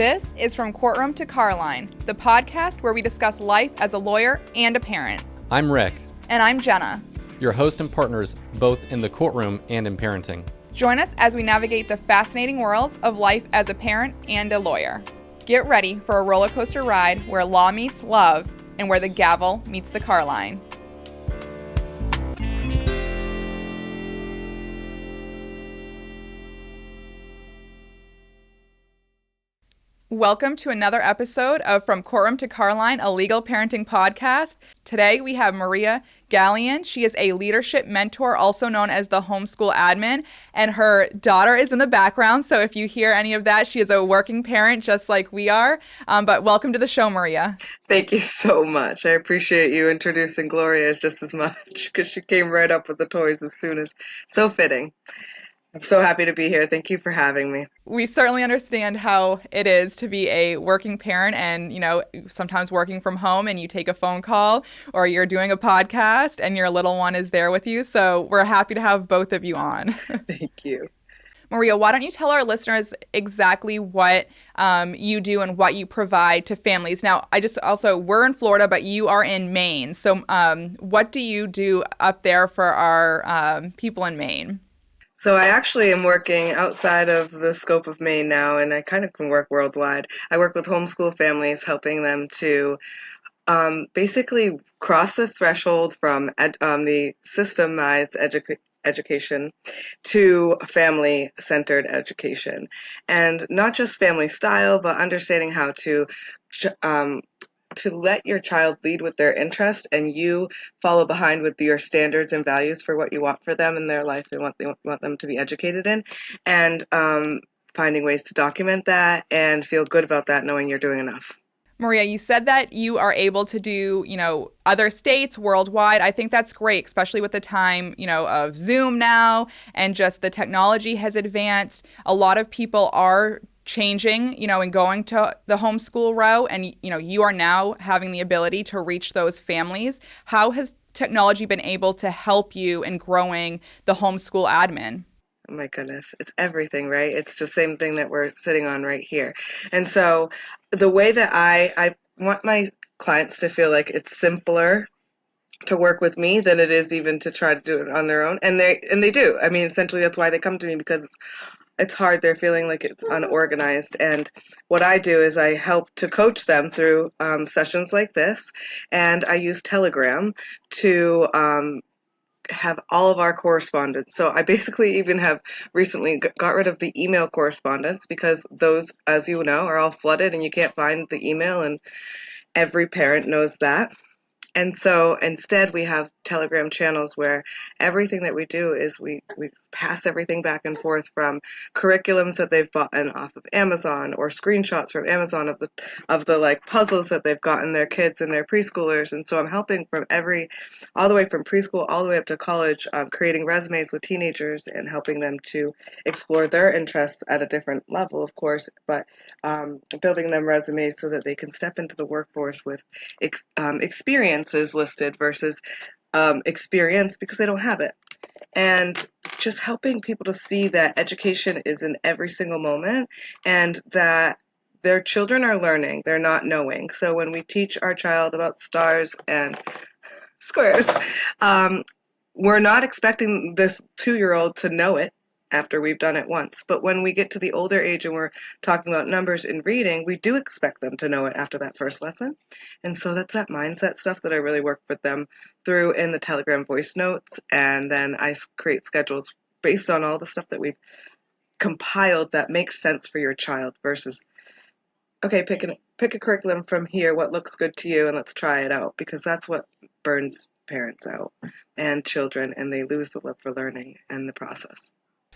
This is From Courtroom to Carline, the podcast where we discuss life as a lawyer and a parent. I'm Rick. And I'm Jenna. Your host and partners both in the courtroom and in parenting. Join us as we navigate the fascinating worlds of life as a parent and a lawyer. Get ready for a roller coaster ride where law meets love and where the gavel meets the car line. Welcome to another episode of From Courtroom to Carline, a legal parenting podcast. Today we have Maria Galyean. She is a leadership mentor, also known as the Homeschool Admin, and her daughter is in the background. So if you hear any of that, she is a working parent just like we are. But welcome to the show, Maria. Thank you so much. I appreciate you introducing Gloria just as much because she came right up with the toys as soon as, so fitting. I'm so happy to be here. Thank you for having me. We certainly understand how it is to be a working parent and, sometimes working from home and you take a phone call or you're doing a podcast and your little one is there with you. So we're happy to have both of you on. Thank you. Maria, why don't you tell our listeners exactly what you do and what you provide to families? Now, we're in Florida, but you are in Maine. So what do you do up there for our people in Maine? So I actually am working outside of the scope of Maine now, and I kind of can work worldwide. I work with homeschool families, helping them to basically cross the threshold from the systemized education to family-centered education. And not just family style, but understanding how to let your child lead with their interest and you follow behind with your standards and values for what you want for them in their life and what you want them to be educated in, and finding ways to document that and feel good about that, knowing you're doing enough. Maria, you said that you are able to do, other states worldwide. I think that's great, especially with the time, of Zoom now and just the technology has advanced. A lot of people are changing, and going to the homeschool route, and, you are now having the ability to reach those families. How has technology been able to help you in growing the homeschool admin? Oh my goodness, it's everything, right? It's the same thing that we're sitting on right here. And so the way that I want my clients to feel like it's simpler to work with me than it is even to try to do it on their own. And they do. I mean, essentially that's why they come to me, because it's hard. They're feeling like it's unorganized. And what I do is I help to coach them through sessions like this. And I use Telegram to have all of our correspondence. So I basically even have recently got rid of the email correspondence because those, as you know, are all flooded and you can't find the email, and every parent knows that. And so instead we have Telegram channels where everything that we do is we pass everything back and forth from curriculums that they've bought off of Amazon or screenshots from Amazon of the like puzzles that they've gotten their kids and their preschoolers. And so I'm helping from all the way from preschool all the way up to college, creating resumes with teenagers and helping them to explore their interests at a different level, of course, but building them resumes so that they can step into the workforce with experiences listed versus experience because they don't have it. And just helping people to see that education is in every single moment and that their children are learning, they're not knowing. So when we teach our child about stars and squares, we're not expecting this 2-year-old to know it after we've done it once. But when we get to the older age and we're talking about numbers and reading, we do expect them to know it after that first lesson. And so that's that mindset stuff that I really work with them through in the Telegram voice notes. And then I create schedules based on all the stuff that we've compiled that makes sense for your child versus, okay, pick a curriculum from here, what looks good to you, and let's try it out, because that's what burns parents out and children, and they lose the love for learning and the process.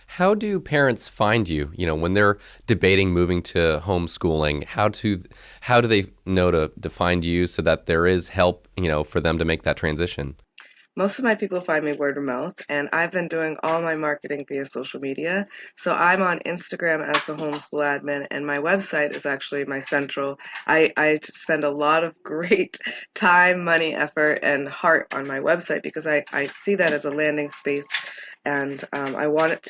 How do parents find you? When they're debating moving to homeschooling, how do they know to find you so that there is help, for them to make that transition? Most of my people find me word of mouth, and I've been doing all my marketing via social media. So I'm on Instagram as the Homeschool Admin, and my website is actually my central. I spend a lot of great time, money, effort, and heart on my website because I see that as a landing space, and I want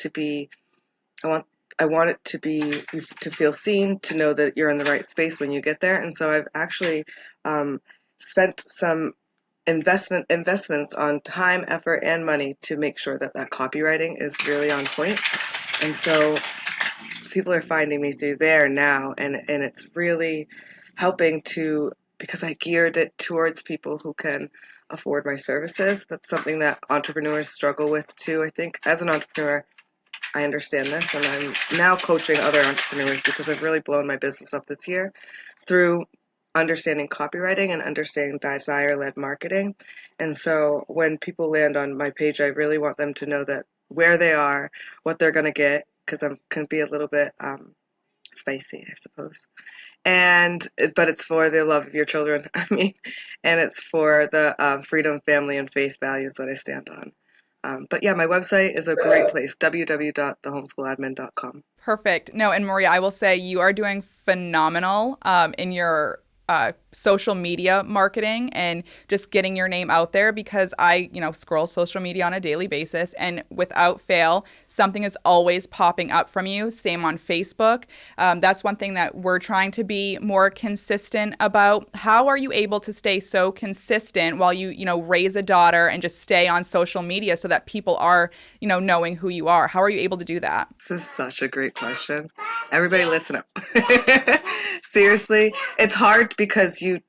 I want it to feel seen, to know that you're in the right space when you get there. And so I've actually spent some investments on time, effort, and money to make sure that copywriting is really on point. And so people are finding me through there now, and it's really helping because I geared it towards people who can afford my services. That's something that entrepreneurs struggle with too. I think as an entrepreneur, I understand this, and I'm now coaching other entrepreneurs because I've really blown my business up this year through understanding copywriting and understanding desire-led marketing. And so when people land on my page, I really want them to know that where they are, what they're going to get, because I can be a little bit spicy, I suppose. But it's for the love of your children, I mean, and it's for the freedom, family, and faith values that I stand on. But yeah, my website is a great place, www.thehomesschooladmin.com. Perfect. No, and Maria, I will say you are doing phenomenal in your social media marketing and just getting your name out there, because I, scroll social media on a daily basis, and without fail, something is always popping up from you. Same on Facebook. That's one thing that we're trying to be more consistent about. How are you able to stay so consistent while you, raise a daughter and just stay on social media so that people are, knowing who you are? How are you able to do that? This is such a great question. Everybody listen up. Seriously, it's hard because you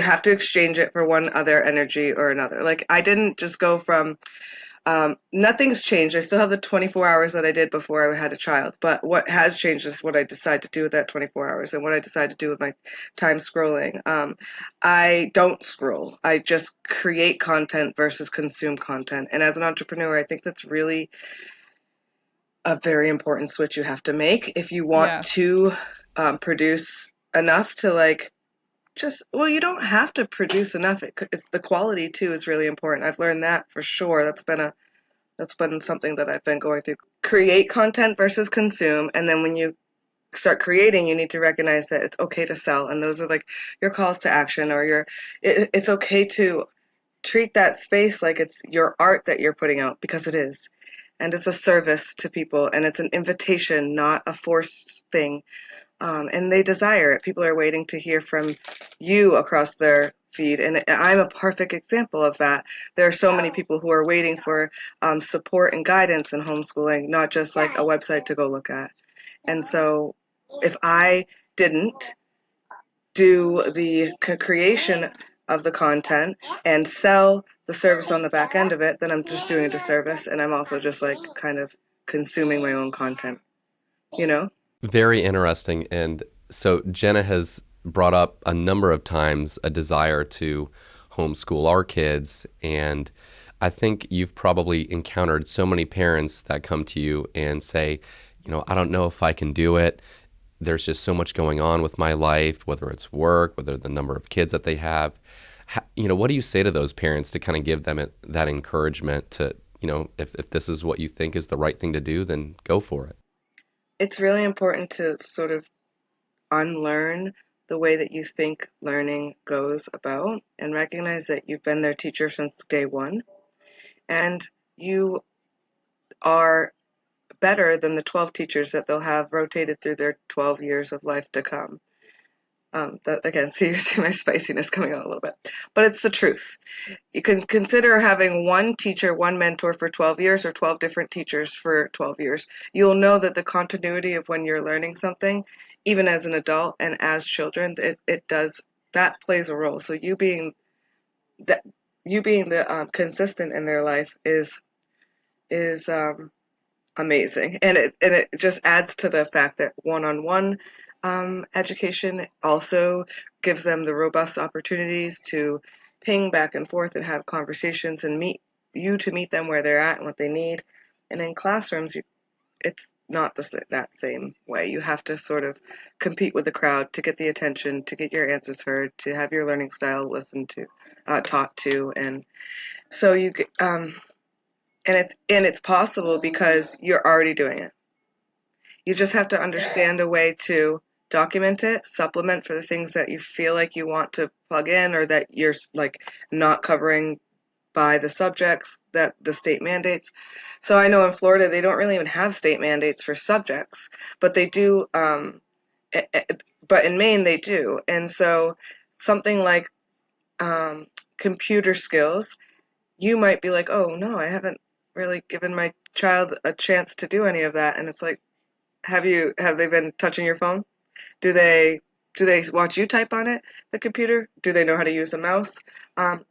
have to exchange it for one other energy or another. Like, I didn't just go from nothing's changed. I still have the 24 hours that I did before I had a child. But what has changed is what I decide to do with that 24 hours and what I decide to do with my time scrolling. I don't scroll. I just create content versus consume content. And as an entrepreneur, I think that's really a very important switch you have to make if you want Yes. to produce enough to you don't have to produce enough. It's the quality too is really important. I've learned that for sure. That's been something that I've been going through. Create content versus consume, and then when you start creating, you need to recognize that it's okay to sell, and those are like your calls to action, or it's okay to treat that space like it's your art that you're putting out, because it is. And it's a service to people, and it's an invitation, not a forced thing. And they desire it. People are waiting to hear from you across their feed, and I'm a perfect example of that. There are so many people who are waiting for support and guidance in homeschooling, not just like a website to go look at. And so if I didn't do the creation of the content and sell the service on the back end of it, then I'm just doing a disservice, and I'm also just like kind of consuming my own content, you know? Very interesting. And so Jenna has brought up a number of times a desire to homeschool our kids. And I think you've probably encountered so many parents that come to you and say, I don't know if I can do it. There's just so much going on with my life, whether it's work, whether the number of kids that they have. What do you say to those parents to kind of give them that encouragement to, if this is what you think is the right thing to do, then go for it? It's really important to sort of unlearn the way that you think learning goes about and recognize that you've been their teacher since day one, and you are better than the 12 teachers that they'll have rotated through their 12 years of life to come. That again, see, you see my spiciness coming out a little bit, but it's the truth. You can consider having one teacher, one mentor for 12 years, or 12 different teachers for 12 years. You'll know that the continuity of when you're learning something, even as an adult and as children, that plays a role. So that you being the consistent in their life is amazing, and it just adds to the fact that one-on-one education also gives them the robust opportunities to ping back and forth and have conversations and meet them where they're at and what they need. And in classrooms, it's not that same way. You have to sort of compete with the crowd to get the attention, to get your answers heard, to have your learning style listened to, taught to, and so it's possible because you're already doing it. You just have to understand a way to document it, supplement for the things that you feel like you want to plug in or that you're like not covering by the subjects that the state mandates. So I know in Florida they don't really even have state mandates for subjects, but they do. Eh, eh, but in Maine they do, and so something like um, computer skills, you might be like, oh no, I haven't really given my child a chance to do any of that, and it's like, have they been touching your phone? Do they watch you type on it, the computer? Do they know how to use a mouse? Um,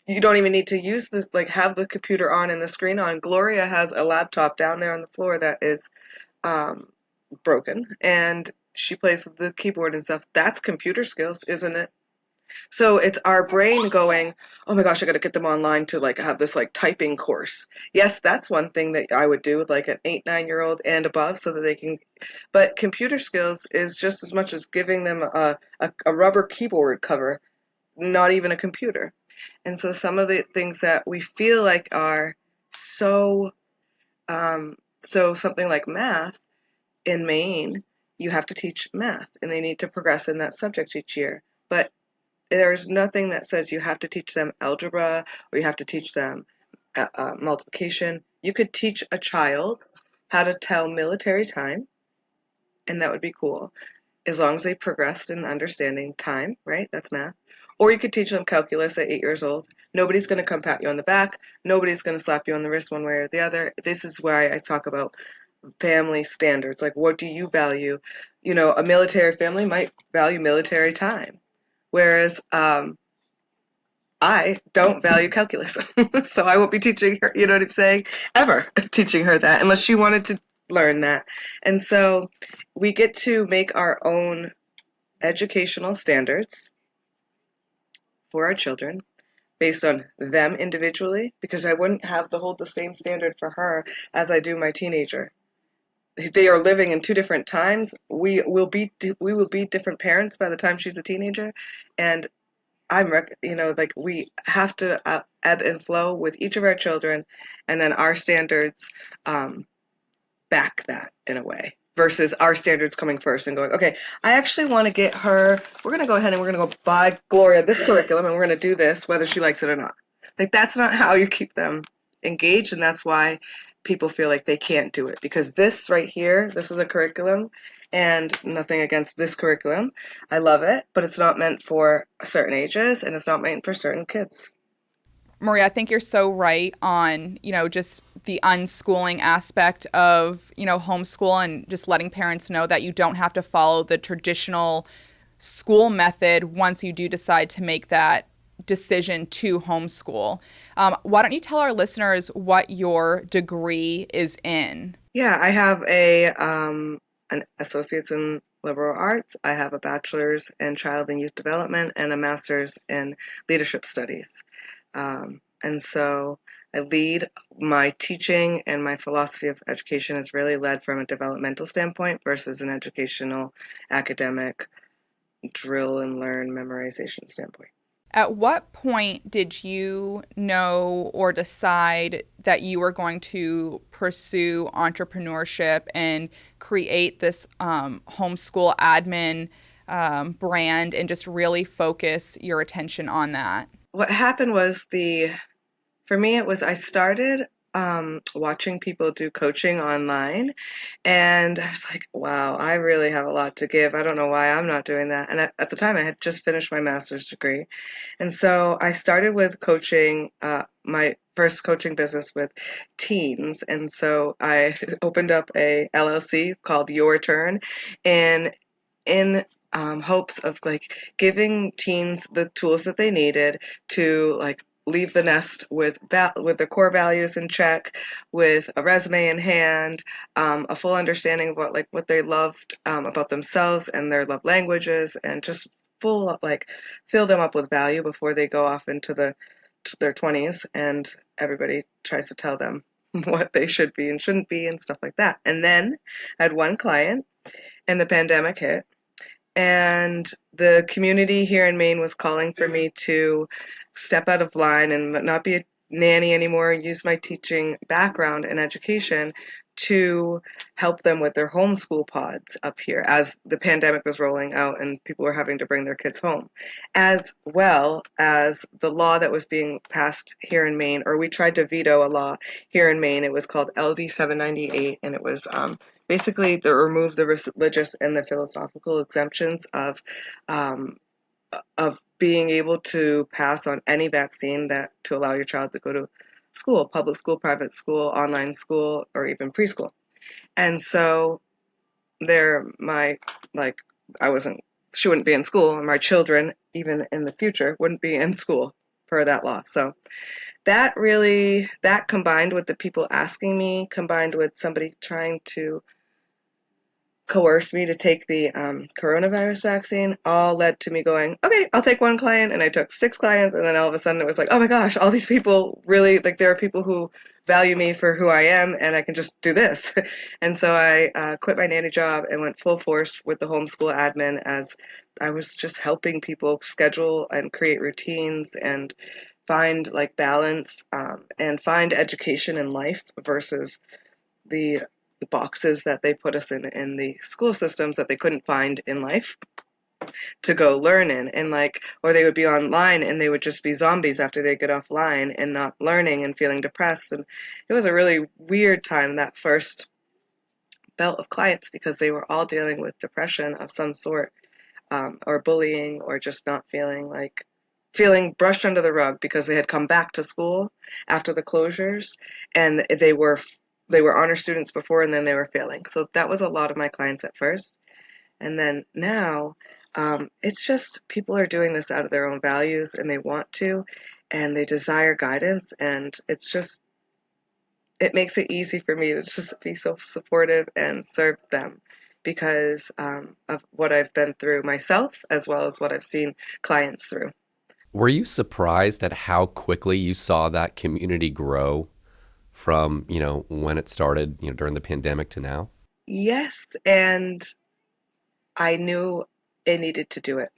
you don't even need to use the like have the computer on and the screen on. Gloria has a laptop down there on the floor that is um, broken, and she plays with the keyboard and stuff. That's computer skills, isn't it? So it's our brain going, oh my gosh, I got to get them online to like have this like typing course. Yes, that's one thing that I would do with like an 8, 9 year old and above so that they can. But computer skills is just as much as giving them a rubber keyboard cover, not even a computer. And so some of the things that we feel like are so, so something like math in Maine, you have to teach math and they need to progress in that subject each year. But there's nothing that says you have to teach them algebra or you have to teach them multiplication. You could teach a child how to tell military time, and that would be cool, as long as they progressed in understanding time, right? That's math. Or you could teach them calculus at 8 years old. Nobody's going to come pat you on the back. Nobody's going to slap you on the wrist one way or the other. This is why I talk about family standards. Like, what do you value? You know, a military family might value military time, whereas I don't value calculus. So I won't be teaching her, you know what I'm saying? Ever teaching her that unless she wanted to learn that. And so we get to make our own educational standards for our children based on them individually because I wouldn't have to hold the same standard for her as I do my teenager. They are living in two different times. We will be different parents by the time she's a teenager, and like we have to ebb and flow with each of our children, and then our standards um, back that in a way versus our standards coming first and going, okay, I actually want to get her, we're going to go ahead and we're going to go buy Gloria this curriculum and we're going to do this whether she likes it or not. Like that's not how you keep them engaged, and that's why people feel like they can't do it because this right here, this is a curriculum, and nothing against this curriculum. I love it, but it's not meant for certain ages and it's not meant for certain kids. Maria, I think you're so right on, just the unschooling aspect of, homeschool and just letting parents know that you don't have to follow the traditional school method once you do decide to make that decision to homeschool. Why don't you tell our listeners what your degree is in? Yeah, I have an associate's in liberal arts. I have a bachelor's in child and youth development and a master's in leadership studies. And so I lead my teaching, and my philosophy of education is really led from a developmental standpoint versus an educational, academic, drill and learn memorization standpoint. At what point did you know or decide that you were going to pursue entrepreneurship and create this homeschool admin brand and just really focus your attention on that? What happened was for me, it was I started watching people do coaching online, and I was like, wow, I really have a lot to give. I don't know why I'm not doing that. And at the time, I had just finished my master's degree. And so I started with coaching, my first coaching business with teens. And so I opened up a LLC called Your Turn, and in hopes of like giving teens the tools that they needed to like leave the nest with their core values in check, with a resume in hand, a full understanding of what they loved about themselves and their love languages, and just full like fill them up with value before they go off into their 20s and everybody tries to tell them what they should be and shouldn't be and stuff like that. And then I had one client and the pandemic hit, and the community here in Maine was calling for me to step out of line and not be a nanny anymore and use my teaching background and education to help them with their homeschool pods up here as the pandemic was rolling out and people were having to bring their kids home, as well as the law that was being passed here in Maine, or we tried to veto a law here in Maine. It was called LD 798, and it was basically to remove the religious and the philosophical exemptions of being able to pass on any vaccine that to allow your child to go to school, public school, private school, online school, or even preschool. And so they're my, like, I wasn't, she wouldn't be in school, and my children, even in the future, wouldn't be in school per that law. So that combined with the people asking me, combined with somebody trying to coerce me to take the coronavirus vaccine, all led to me going, okay, I'll take one client. And I took 6 clients. And then all of a sudden it was like, oh my gosh, all these people really, like, there are people who value me for who I am, and I can just do this. And so I quit my nanny job and went full force with the homeschool admin, as I was just helping people schedule and create routines and find like balance, and find education in life versus the boxes that they put us in the school systems that they couldn't find in life to go learn in. And like, or they would be online and they would just be zombies after they get offline and not learning and feeling depressed. And it was a really weird time, that first belt of clients, because they were all dealing with depression of some sort, or bullying, or just not feeling brushed under the rug because they had come back to school after the closures, and they were honor students before, and then they were failing. So that was a lot of my clients at first. And then now, it's just people are doing this out of their own values, and they want to, and they desire guidance. And it makes it easy for me to just be so supportive and serve them because of what I've been through myself, as well as what I've seen clients through. Were you surprised at how quickly you saw that community grow from, when it started, during the pandemic to now? Yes, and I knew it needed to do it.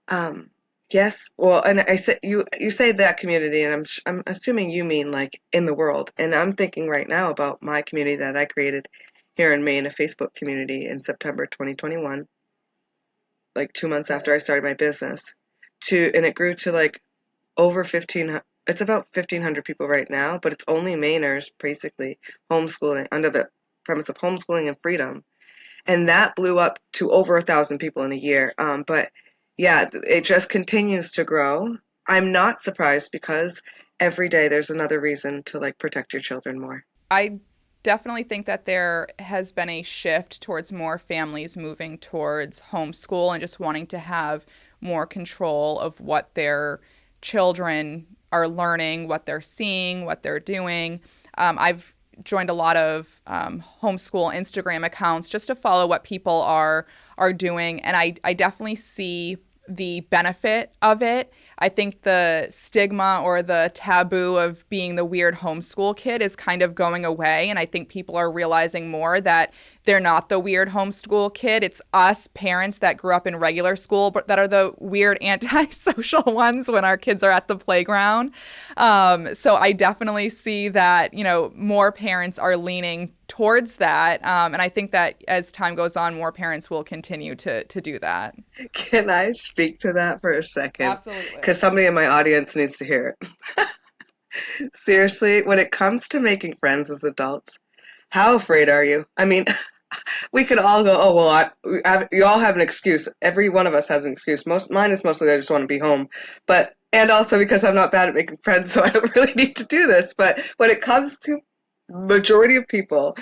Um, yes, well, and I said you say that community, and I'm assuming you mean like in the world, and I'm thinking right now about my community that I created here in Maine, a Facebook community in September 2021, like 2 months after I started my business, and it grew to like over 15. It's about 1,500 people right now, but it's only Mainers basically homeschooling under the premise of homeschooling and freedom, and that blew up to over 1,000 people in a year. But yeah, it just continues to grow. I'm not surprised because every day there's another reason to like protect your children more. I definitely think that there has been a shift towards more families moving towards homeschool and just wanting to have more control of what their children are learning, what they're seeing, what they're doing. I've joined a lot of homeschool Instagram accounts just to follow what people are doing, and I definitely see the benefit of it. I think the stigma or the taboo of being the weird homeschool kid is kind of going away. And I think people are realizing more that they're not the weird homeschool kid. It's us parents that grew up in regular school, but that are the weird antisocial ones when our kids are at the playground. So I definitely see that, more parents are leaning towards that. And I think that as time goes on, more parents will continue to do that. Can I speak to that for a second? Absolutely. Because somebody in my audience needs to hear it. Seriously, when it comes to making friends as adults, how afraid are you? I mean, we could all go, oh, well, you all have an excuse. Every one of us has an excuse. Mine is mostly I just want to be home. And also because I'm not bad at making friends, so I don't really need to do this. But when it comes to majority of people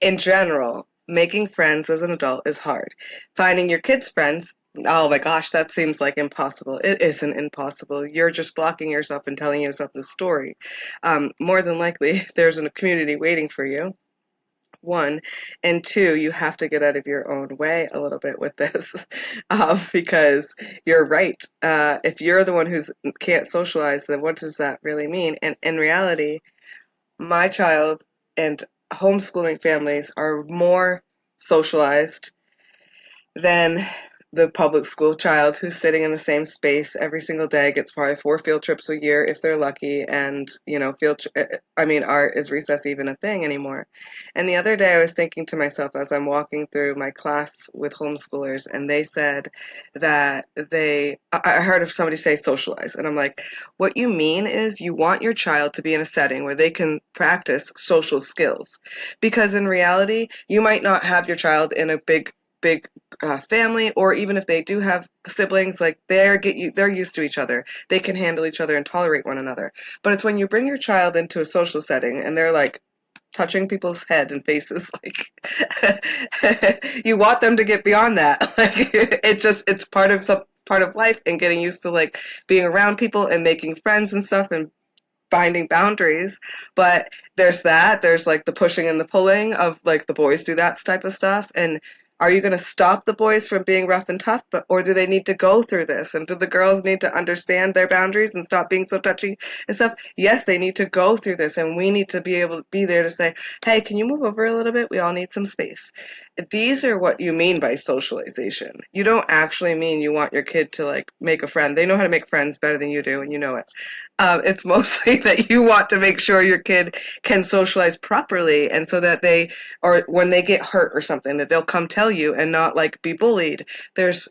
in general, making friends as an adult is hard. Finding your kids' friends, oh my gosh, that seems like impossible. It isn't impossible. You're just blocking yourself and telling yourself the story. More than likely, there's a community waiting for you. One, and two, you have to get out of your own way a little bit with this, because you're right. If you're the one who can't socialize, then what does that really mean? And in reality, my child and homeschooling families are more socialized than the public school child who's sitting in the same space every single day, gets probably 4 field trips a year if they're lucky, and I mean, art, is recess even a thing anymore? And the other day I was thinking to myself as I'm walking through my class with homeschoolers, and they said that I heard of somebody say socialize, and I'm like, what you mean is you want your child to be in a setting where they can practice social skills, because in reality you might not have your child in a big family, or even if they do have siblings, like they're used to each other. They can handle each other and tolerate one another. But it's when you bring your child into a social setting and they're like touching people's head and faces, like you want them to get beyond that. Like it's part of life, and getting used to like being around people and making friends and stuff, and finding boundaries. But there's like the pushing and the pulling of like the boys do that type of stuff. And are you going to stop the boys from being rough and tough, or do they need to go through this? And do the girls need to understand their boundaries and stop being so touchy and stuff? Yes, they need to go through this, and we need to be able to be there to say, hey, can you move over a little bit? We all need some space. These are what you mean by socialization. You don't actually mean you want your kid to like make a friend. They know how to make friends better than you do, and you know it. It's mostly that you want to make sure your kid can socialize properly, and so that or when they get hurt or something, that they'll come tell you and not like be bullied. There's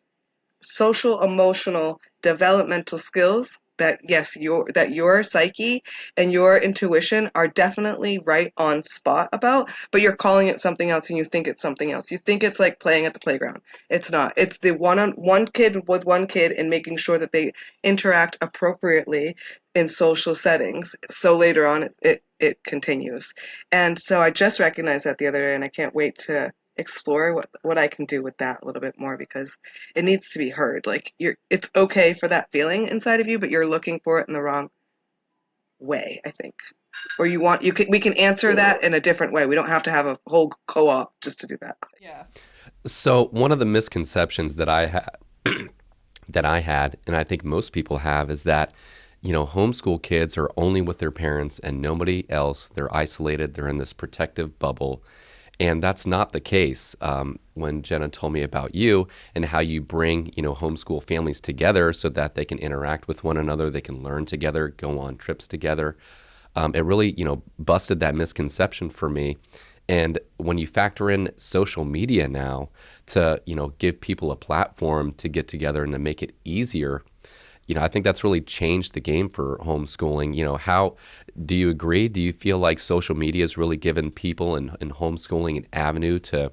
social, emotional, developmental skills that, yes, your psyche and your intuition are definitely right on spot about, but you're calling it something else, and you think it's something else. You think it's like playing at the playground. It's not. It's the one kid with one kid, and making sure that they interact appropriately in social settings. So later on, it continues. And so I just recognized that the other day, and I can't wait to explore what I can do with that a little bit more, because it needs to be heard. Like it's okay for that feeling inside of you, but you're looking for it in the wrong way, I think. Or we can answer that in a different way. We don't have to have a whole co-op just to do that. Yes. So one of the misconceptions that I had, and I think most people have, is that, homeschool kids are only with their parents and nobody else. They're isolated. They're in this protective bubble. And that's not the case. When Jenna told me about you and how you bring, homeschool families together so that they can interact with one another, they can learn together, go on trips together, it really, busted that misconception for me. And when you factor in social media now to, give people a platform to get together and to make it easier, I think that's really changed the game for homeschooling. How do you agree? Do you feel like social media has really given people in homeschooling an avenue to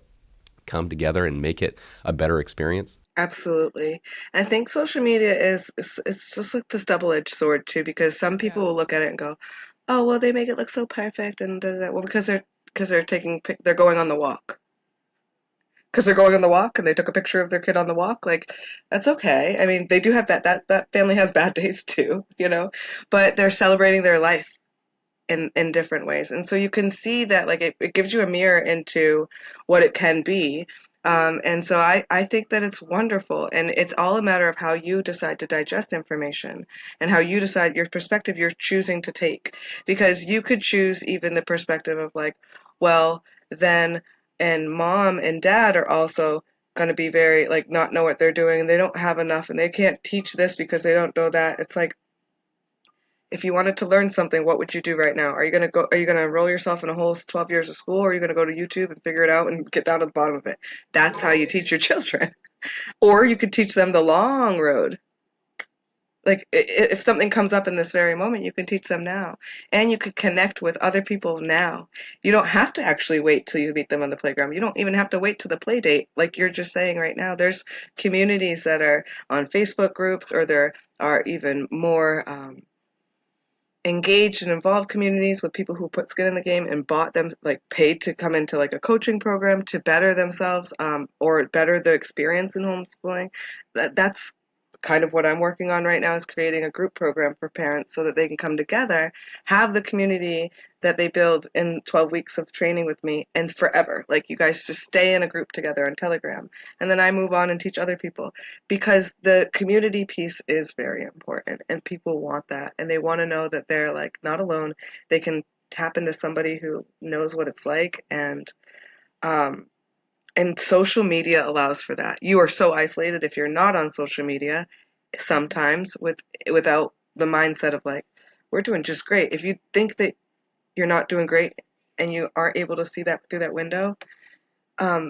come together and make it a better experience? Absolutely. I think social media it's just like this double-edged sword too, because some people will Yes. look at it and go, "Oh, well, they make it look so perfect," and da, da, da. Well, because they're going on the walk. Because they're going on the walk and they took a picture of their kid on the walk, like that's okay. I mean, they do have that family has bad days too, but they're celebrating their life in different ways. And so you can see that like it gives you a mirror into what it can be. And so I think that it's wonderful, and it's all a matter of how you decide to digest information and how you decide your perspective you're choosing to take. Because you could choose even the perspective of like, well, then, and mom and dad are also going to be very like not know what they're doing, and they don't have enough, and they can't teach this because they don't know that. It's like, if you wanted to learn something, what would you do right now? Are you going to enroll yourself in a whole 12 years of school, or are you going to go to YouTube and figure it out and get down to the bottom of it? That's how you teach your children. Or you could teach them the long road. Like if something comes up in this very moment, you can teach them now. And you could connect with other people now. You don't have to actually wait till you meet them on the playground. You don't even have to wait till the play date. Like you're just saying right now, there's communities that are on Facebook groups, or there are even more engaged and involved communities with people who put skin in the game and bought them, like paid to come into like a coaching program to better themselves, or better the experience in homeschooling. That's kind of what I'm working on right now, is creating a group program for parents so that they can come together, have the community that they build in 12 weeks of training with me, and forever. Like you guys just stay in a group together on Telegram, and then I move on and teach other people, because the community piece is very important, and people want that, and they want to know that they're like not alone. They can tap into somebody who knows what it's like, and um, And social media allows for that. You are so isolated if you're not on social media sometimes without the mindset of like, we're doing just great. If you think that you're not doing great and you aren't able to see that through that window,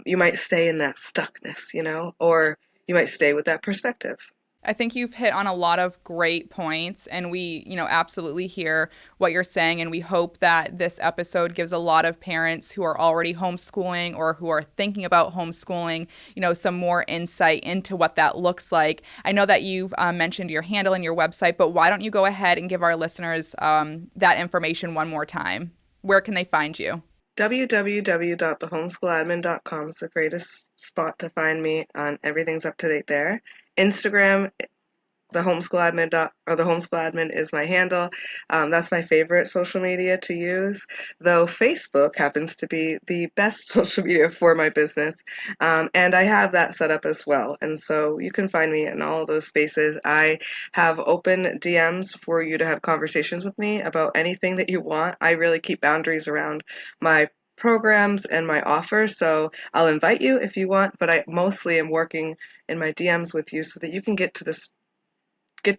you might stay in that stuckness, or you might stay with that perspective. I think you've hit on a lot of great points, and we, absolutely hear what you're saying. And we hope that this episode gives a lot of parents who are already homeschooling or who are thinking about homeschooling, some more insight into what that looks like. I know that you've mentioned your handle and your website, but why don't you go ahead and give our listeners that information one more time? Where can they find you? www.thehomeschooladmin.com is the greatest spot to find me on everything's up to date there. Instagram, the homeschool admin is my handle. That's my favorite social media to use, though Facebook happens to be the best social media for my business. And I have that set up as well. And so you can find me in all of those spaces. I have open DMs for you to have conversations with me about anything that you want. I really keep boundaries around my programs and my offers, so I'll invite you if you want, but I mostly am working in my DMs with you so that you can get to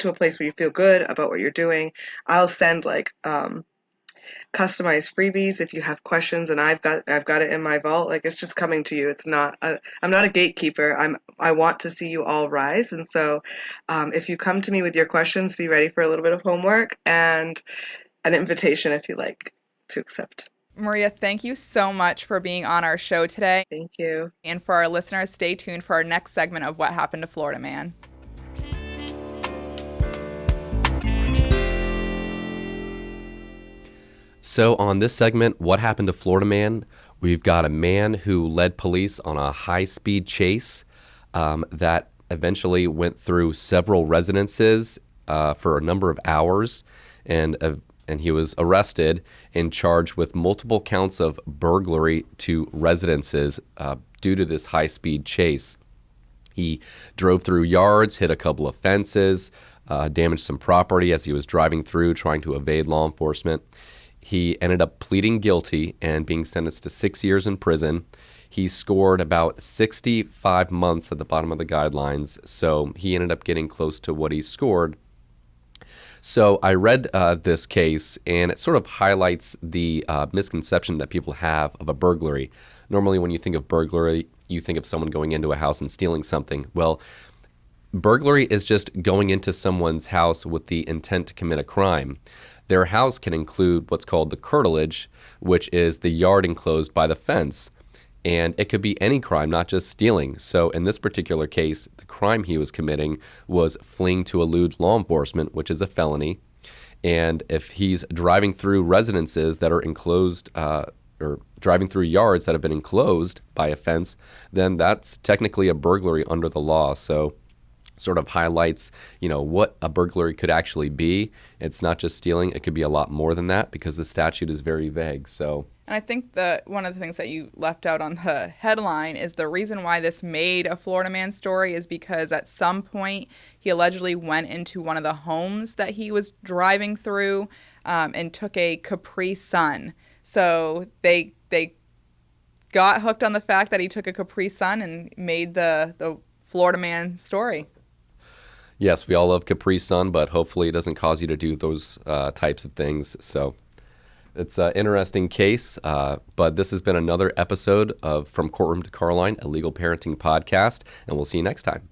a place where you feel good about what you're doing. I'll send like customized freebies if you have questions, and I've got it in my vault. Like, it's just coming to you. I'm not a gatekeeper. I want to see you all rise, and so if you come to me with your questions, be ready for a little bit of homework and an invitation if you like to accept. Maria, thank you so much for being on our show today. Thank you. And for our listeners, stay tuned for our next segment of What Happened to Florida Man. So on this segment, What Happened to Florida Man, we've got a man who led police on a high-speed chase that eventually went through several residences for a number of hours, and he was arrested and charged with multiple counts of burglary to residences due to this high-speed chase. He drove through yards, hit a couple of fences, damaged some property as he was driving through, trying to evade law enforcement. He ended up pleading guilty and being sentenced to 6 years in prison. He scored about 65 months at the bottom of the guidelines, so he ended up getting close to what he scored. So I read this case, and it sort of highlights the misconception that people have of a burglary. Normally, when you think of burglary, you think of someone going into a house and stealing something. Well, burglary is just going into someone's house with the intent to commit a crime. Their house can include what's called the curtilage, which is the yard enclosed by the fence. And it could be any crime, not just stealing. So in this particular case, the crime he was committing was fleeing to elude law enforcement, which is a felony. And if he's driving through residences that are enclosed or driving through yards that have been enclosed by a fence, then that's technically a burglary under the law. So sort of highlights, what a burglary could actually be. It's not just stealing. It could be a lot more than that because the statute is very vague. And I think that one of the things that you left out on the headline is the reason why this made a Florida man story is because at some point he allegedly went into one of the homes that he was driving through and took a Capri Sun. So they got hooked on the fact that he took a Capri Sun and made the Florida man story. Yes, we all love Capri Sun, but hopefully it doesn't cause you to do those types of things. So it's an interesting case, but this has been another episode of From Courtroom to Carline, a legal parenting podcast, and we'll see you next time.